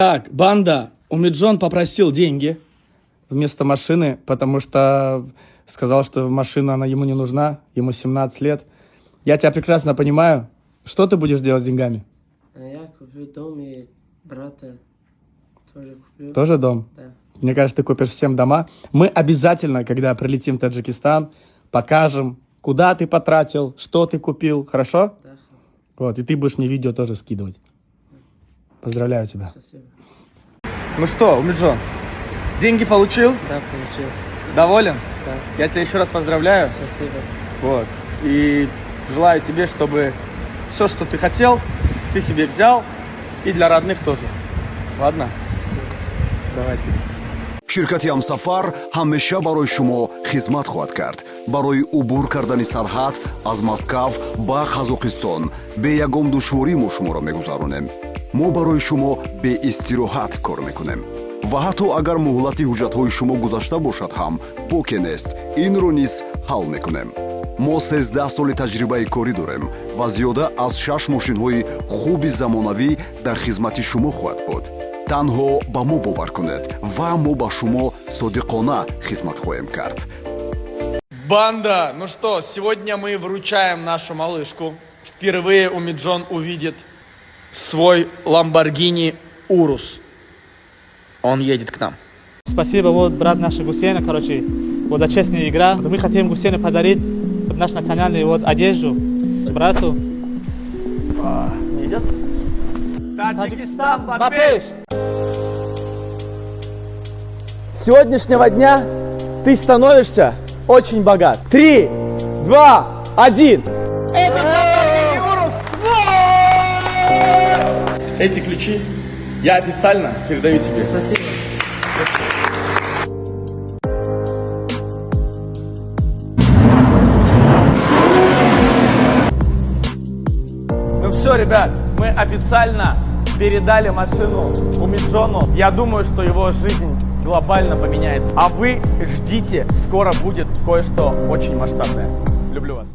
Так, банда, Умиджон попросил деньги вместо машины, потому что сказал, что машина она ему не нужна, ему 17 лет. Я тебя прекрасно понимаю. Что ты будешь делать с деньгами? Я куплю дом и брата тоже куплю. Тоже дом? Да. Мне кажется, ты купишь всем дома. Мы обязательно, когда прилетим в Таджикистан, покажем, куда ты потратил, что ты купил. Хорошо? Да. Вот, и ты будешь мне видео тоже скидывать. Поздравляю тебя. Спасибо. Ну что, Умиджон, деньги получил? Да, получил. Доволен? Да. Я тебя еще раз поздравляю. Спасибо. Вот. И желаю тебе, чтобы все, что ты хотел, ты себе взял. И для родных тоже. Ладно? Спасибо. Давайте. ширкати ҳамсафар ҳамеша барои шумо хизмат хоҳад кард. барои убур кардани сарҳад аз Москав ба Қазоқистон бе ягон душворӣ мо шуморо мегузаронем. мо барои шумо беистироҳат кор мекунем. ва ҳатто агар муҳлати ҳуҷҷатҳои шумо гузашта бошад ҳам боке нест, инро низ ҳал мекунем. мо 13 соли таҷрибаи корӣ дорем ва зиёда аз 6 мошинҳои хуби замонавӣ дар хизмати шумо хоҳад буд. танҳо ба мо бовар кунед ва мо ба шумо содиқона хизмат хоҳем кард. Банда, ну что, сегодня мы вручаем нашу малышку. Впервые Умиджон увидит свой Lamborghini Urus. Он едет к нам. Спасибо, вот брат наш Гусейна, короче, вот за честная игра. Мы хотим Гусейну подарить нашу национальную вот одежду брату. Не идет? Таджикистан, Бапеш! С сегодняшнего дня ты становишься очень богат. 3, 2, 1. Эти ключи я официально передаю тебе. Спасибо. Ну все, ребят, мы официально передали машину Умиджону. Я думаю, что его жизнь глобально поменяется. А вы ждите, скоро будет кое-что очень масштабное. Люблю вас.